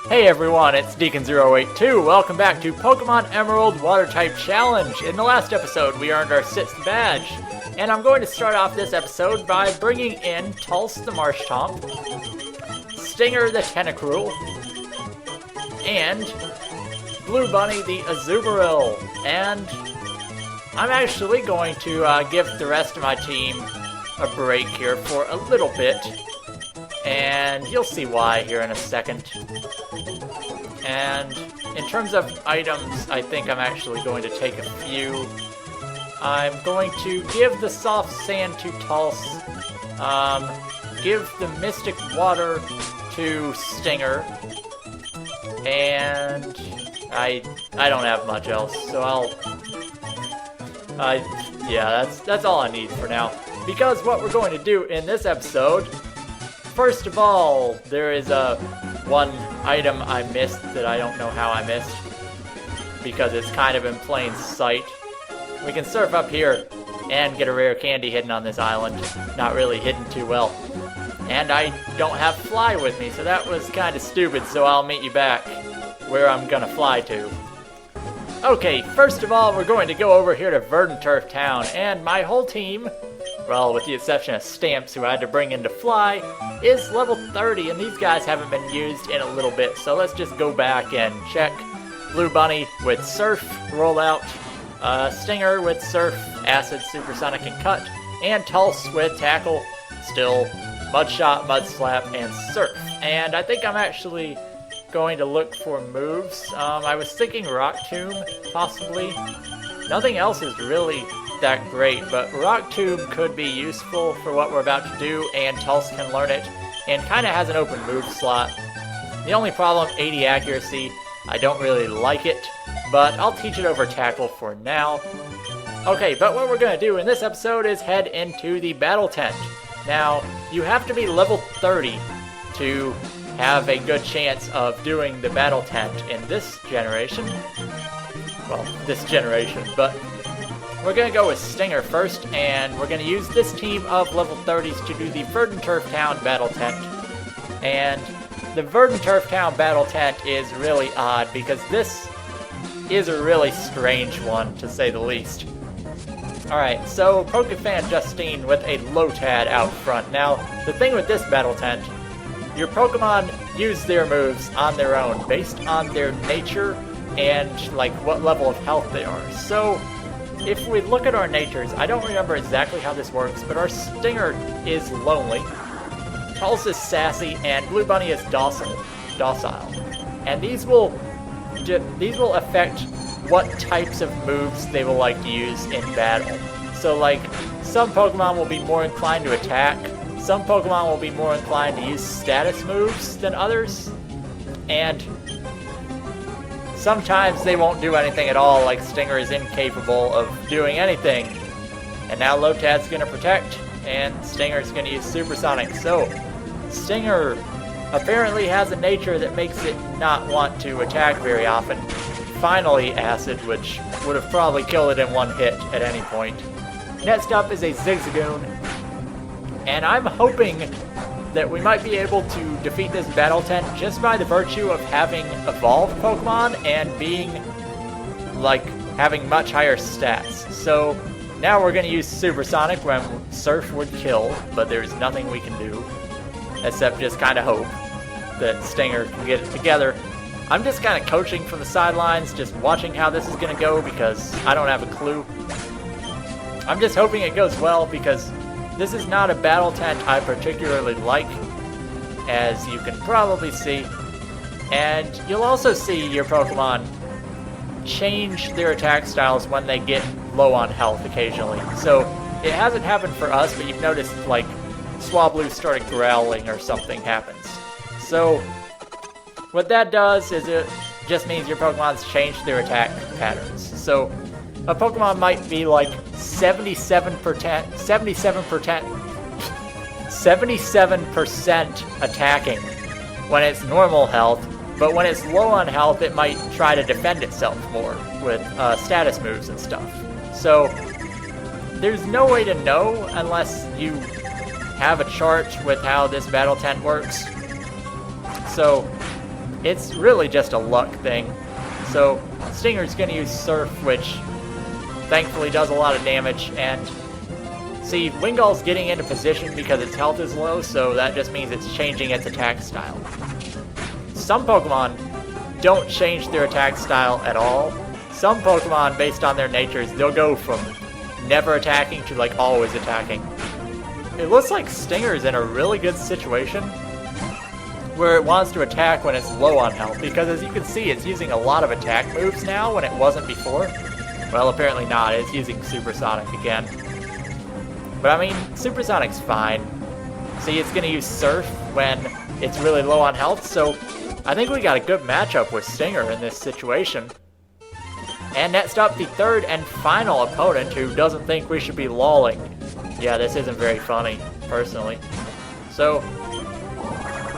Hey everyone, it's Deacon082. Welcome back to Pokemon Emerald Water-type Challenge. In the last episode, we earned our 6th badge. And I'm going to start off this episode by bringing in Tulse the Marshtomp, Stinger the Tentacruel, and Blue Bunny the Azumarill. And I'm actually going to give the rest of my team a break here for a little bit. And you'll see why here in a second. And in terms of items, I think I'm actually going to take a few. I'm going to give the Soft Sand to Tulse, give the Mystic Water to Stinger, and I don't have much else, so yeah, that's all I need for now. Because what we're going to do in this episode, first of all, there is one item I missed that I don't know how I missed, because it's kind of in plain sight. We can surf up here and get a rare candy hidden on this island. Not really hidden too well. And I don't have Fly with me, so that was kind of stupid, so I'll meet you back where I'm gonna fly to. Okay, first of all, we're going to go over here to Verdanturf Town, and my whole team, well, with the exception of Stamps, who I had to bring in to fly, is level 30, and these guys haven't been used in a little bit, so let's just go back and check. Blue Bunny with Surf, Roll Out, Stinger with Surf, Acid, Supersonic, and Cut, and Tulse with Tackle, still Mud Shot, Mud Slap, and Surf. And I think I'm actually going to look for moves. I was thinking Rock Tomb, possibly. Nothing else is really that great, but Rock Tomb could be useful for what we're about to do, and Tulse can learn it, and kind of has an open move slot. The only problem, 80 accuracy. I don't really like it, but I'll teach it over Tackle for now. Okay, but what we're going to do in this episode is head into the battle tent. Now, you have to be level 30 to have a good chance of doing the battle tent in this generation. Well, this generation, but we're going to go with Stinger first, and we're going to use this team of level 30s to do the Verdanturf Town battle tent. And the Verdanturf Town battle tent is really odd, because this is a really strange one, to say the least. Alright, so Pokefan Justine with a Lotad out front. Now, the thing with this battle tent, your Pokemon use their moves on their own, based on their nature and, like, what level of health they are. So, if we look at our natures, I don't remember exactly how this works, but our Stinger is lonely, Tulse is sassy, and Blue Bunny is docile. And these will affect what types of moves they will like to use in battle. So, like, some Pokemon will be more inclined to attack, some Pokemon will be more inclined to use status moves than others, and sometimes they won't do anything at all, like Stinger is incapable of doing anything. And now Lotad's going to protect, and Stinger's going to use Supersonic. So, Stinger apparently has a nature that makes it not want to attack very often. Finally, Acid, which would have probably killed it in one hit at any point. Next up is a Zigzagoon, and I'm hoping that we might be able to defeat this battle tent just by the virtue of having evolved Pokemon and being, like, having much higher stats. So now we're going to use Supersonic when Surf would kill, but there's nothing we can do except just kind of hope that Stinger can get it together. I'm just kind of coaching from the sidelines, just watching how this is going to go, because I don't have a clue. I'm just hoping it goes well, because this is not a battle tent I particularly like, as you can probably see. And you'll also see your Pokemon change their attack styles when they get low on health occasionally. So it hasn't happened for us, but you've noticed, like, Swablu started growling or something happens. So what that does is it just means your Pokemon's changed their attack patterns. So a Pokemon might be like 77% attacking when it's normal health, but when it's low on health, it might try to defend itself more with status moves and stuff. So there's no way to know unless you have a chart with how this battle tent works. So it's really just a luck thing. So Stinger's going to use Surf, which thankfully does a lot of damage, and see, Wingull's getting into position because its health is low, so that just means it's changing its attack style. Some Pokemon don't change their attack style at all. Some Pokemon, based on their natures, they'll go from never attacking to like always attacking. It looks like Stinger's in a really good situation where it wants to attack when it's low on health, because as you can see, it's using a lot of attack moves now when it wasn't before. Well, apparently not. It's using Supersonic again. But I mean, Supersonic's fine. See, it's going to use Surf when it's really low on health, so I think we got a good matchup with Stinger in this situation. And next up, the third and final opponent who doesn't think we should be lolling. Yeah, this isn't very funny, personally. So,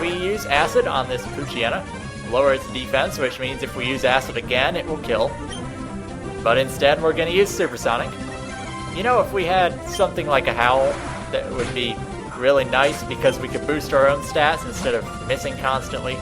we use Acid on this Poochyena. Lower its defense, which means if we use Acid again, it will kill. But instead, we're going to use Supersonic. You know, if we had something like a Howl, that would be really nice because we could boost our own stats instead of missing constantly.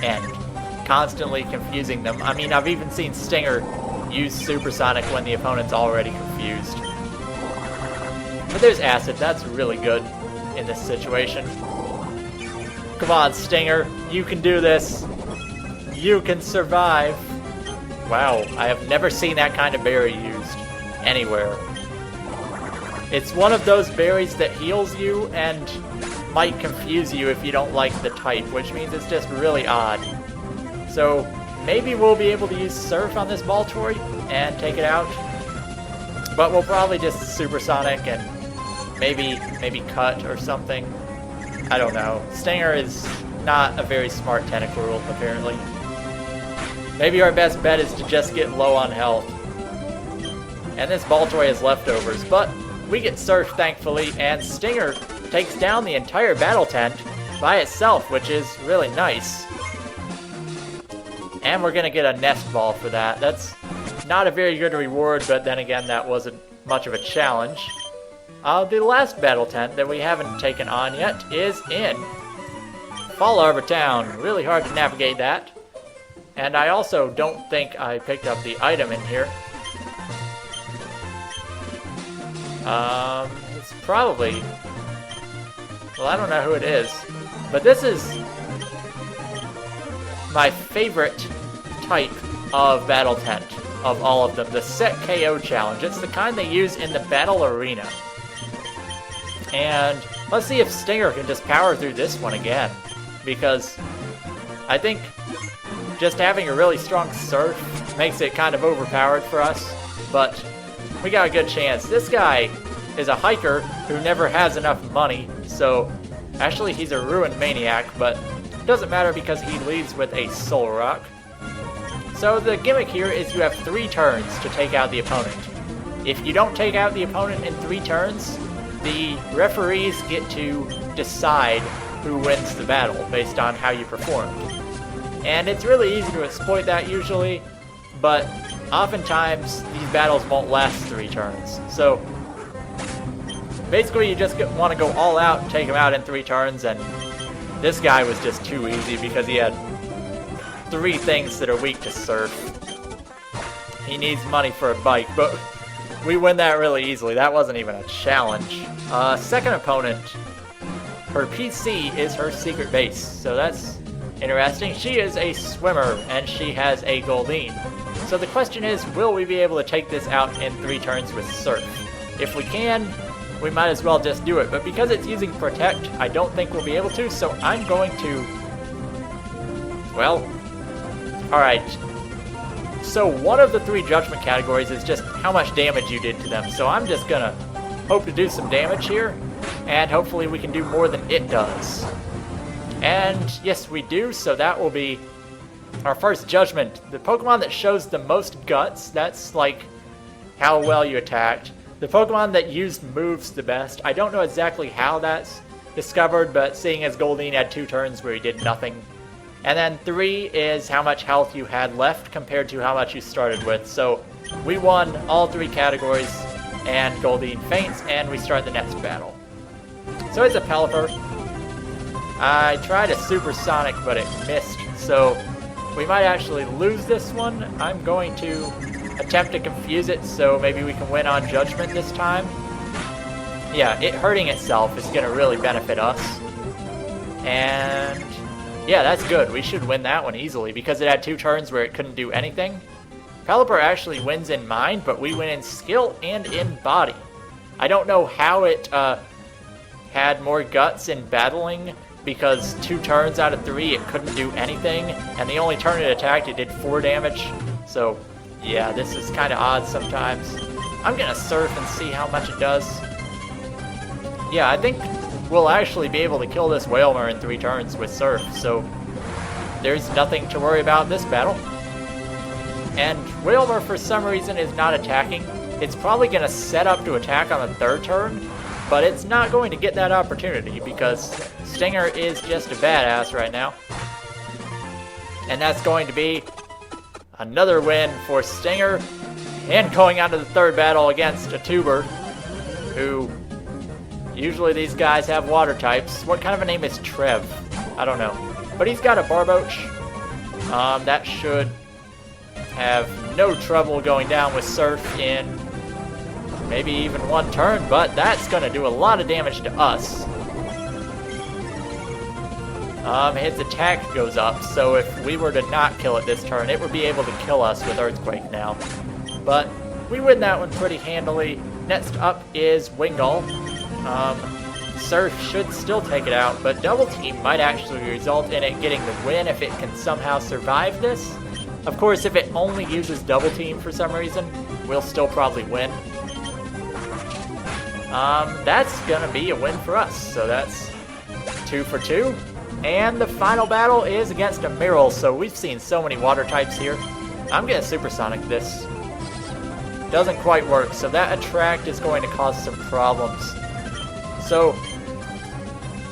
And constantly confusing them. I mean, I've even seen Stinger use Supersonic when the opponent's already confused. But there's Acid, that's really good in this situation. Come on, Stinger, you can do this. You can survive. Wow, I have never seen that kind of berry used anywhere. It's one of those berries that heals you and might confuse you if you don't like the type, which means it's just really odd. So maybe we'll be able to use Surf on this Baltoy and take it out. But we'll probably just Supersonic and maybe Cut or something. I don't know. Stinger is not a very smart Tentacruel, apparently. Maybe our best bet is to just get low on health. And this Baltoy has leftovers, but we get Surf, thankfully, and Stinger takes down the entire battle tent by itself, which is really nice. And we're going to get a Nest Ball for that. That's not a very good reward, but then again, that wasn't much of a challenge. The last battle tent that we haven't taken on yet is in Fallarbor Town. Really hard to navigate that. And I also don't think I picked up the item in here. It's probably... Well, I don't know who it is. But this is my favorite type of battle tent of all of them. The Set KO Challenge. It's the kind they use in the battle arena. And let's see if Stinger can just power through this one again. Because I think just having a really strong Surf makes it kind of overpowered for us. But we got a good chance. This guy is a hiker who never has enough money. So actually he's a Ruined Maniac, but it doesn't matter because he leads with a Soul Rock. So the gimmick here is you have 3 turns to take out the opponent. If you don't take out the opponent in 3 turns, the referees get to decide who wins the battle based on how you performed. And it's really easy to exploit that usually, but oftentimes these battles won't last 3 turns. So basically you just want to go all out and take him out in 3 turns, and this guy was just too easy because he had 3 things that are weak to Surf. He needs money for a bike, but we win that really easily. That wasn't even a challenge. Second opponent, her PC is her secret base, so that's interesting. She is a swimmer, and she has a Goldeen. So the question is, will we be able to take this out in 3 turns with Surf? If we can, we might as well just do it. But because it's using Protect, I don't think we'll be able to, so I'm going to... Well, alright. So one of the 3 judgment categories is just how much damage you did to them. So I'm just gonna hope to do some damage here, and hopefully we can do more than it does. And yes, we do, so that will be our first judgment. The Pokemon that shows the most guts, that's like how well you attacked. The Pokemon that used moves the best, I don't know exactly how that's discovered, but seeing as Goldeen had 2 turns where he did nothing. And then 3 is how much health you had left compared to how much you started with. So we won all 3 categories, and Goldeen faints, and we start the next battle. So it's a Pelipper. I tried a supersonic, but it missed, so we might actually lose this one. I'm going to attempt to confuse it, so maybe we can win on judgment this time. Yeah, it hurting itself is going to really benefit us. And yeah, that's good. We should win that one easily because it had 2 turns where it couldn't do anything. Fallarbor actually wins in mind, but we win in skill and in body. I don't know how it had more guts in battling because 2 turns out of 3 it couldn't do anything, and the only turn it attacked it did 4 damage. So yeah, this is kind of odd sometimes. I'm gonna surf and see how much it does. Yeah, I think we'll actually be able to kill this Whalmer in 3 turns with surf, so there's nothing to worry about this battle. And Whalmer, for some reason, is not attacking. It's probably going to set up to attack on the 3rd turn, but it's not going to get that opportunity because Stinger is just a badass right now. And that's going to be another win for Stinger, and going on to the 3rd battle against a tuber, who usually these guys have water types. What kind of a name is Trev? I don't know. But he's got a Barboach. That should have no trouble going down with Surf in maybe even 1 turn, but that's going to do a lot of damage to us. His attack goes up, so if we were to not kill it this turn, it would be able to kill us with Earthquake now. But we win that one pretty handily. Next up is Wingull. Surf should still take it out, but Double Team might actually result in it getting the win if it can somehow survive this. Of course, if it only uses Double Team for some reason, we'll still probably win. That's gonna be a win for us, so that's 2 for 2. And the final battle is against a Miral, so we've seen so many water types here. I'm gonna Supersonic this. Doesn't quite work, so that Attract is going to cause some problems. So,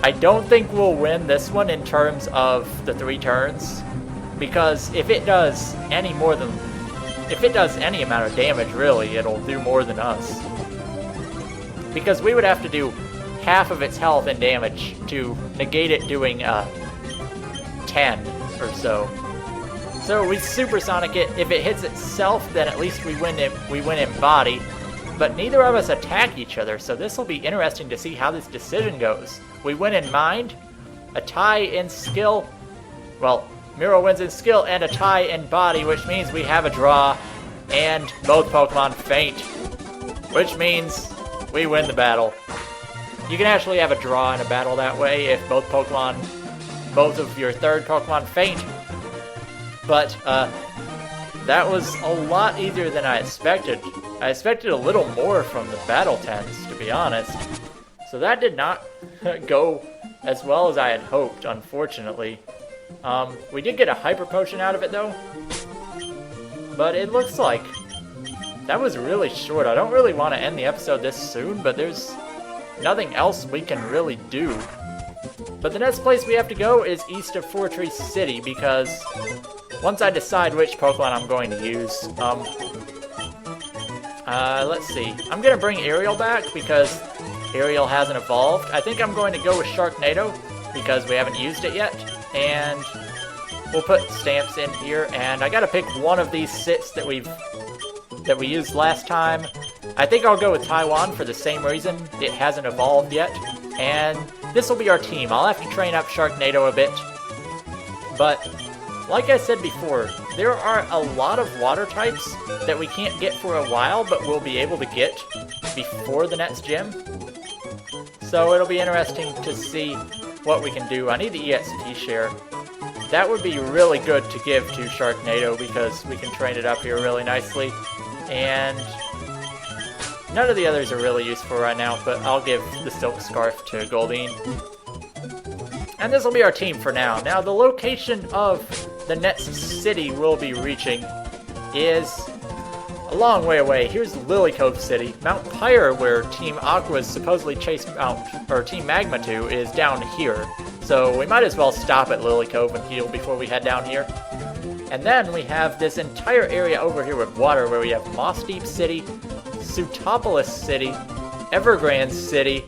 I don't think we'll win this one in terms of the 3 turns, because if it does any amount of damage, really, it'll do more than us. Because we would have to do half of its health and damage to negate it doing 10 or so. So we Supersonic it. If it hits itself, then at least we win in body. But neither of us attack each other, so this will be interesting to see how this decision goes. We win in mind, a tie in skill. Well, Miro wins in skill and a tie in body, which means we have a draw, and both Pokemon faint, which means we win the battle. You can actually have a draw in a battle that way if both of your 3rd Pokemon faint. But that was a lot easier than I expected. I expected a little more from the battle tens, to be honest. So that did not go as well as I had hoped, unfortunately. We did get a Hyper Potion out of it, though. But it looks like that was really short. I don't really want to end the episode this soon, but there's nothing else we can really do. But the next place we have to go is east of Fortree City, because once I decide which Pokemon I'm going to use, let's see. I'm going to bring Ariel back because Ariel hasn't evolved. I think I'm going to go with Sharknado because we haven't used it yet. And we'll put Stamps in here. And I got to pick one of these sits that we used last time. I think I'll go with Taiwan for the same reason. It hasn't evolved yet. And this will be our team. I'll have to train up Sharknado a bit. But like I said before, there are a lot of water types that we can't get for a while, but we'll be able to get before the next gym. So it'll be interesting to see what we can do. I need the EXP share. That would be really good to give to Sharknado because we can train it up here really nicely. And none of the others are really useful right now, but I'll give the Silk Scarf to Goldeen. And this will be our team for now. Now, the location of the next city we'll be reaching is a long way away. Here's Lily Cove City. Mount Pyre, where Team Aqua's supposedly chased Team Magma to, is down here. So we might as well stop at Lily Cove and heal before we head down here. And then we have this entire area over here with water, where we have Moss Deep City, Sutopolis City, Evergrande City,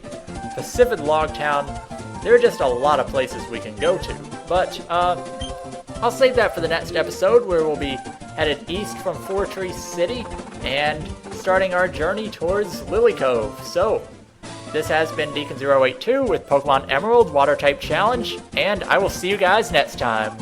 Pacific Log Town, There are just a lot of places we can go to. But I'll save that for the next episode, where we'll be headed east from Four Tree City and starting our journey towards Lily Cove. So, this has been Deacon082 with Pokemon Emerald Water Type Challenge, and I will see you guys next time.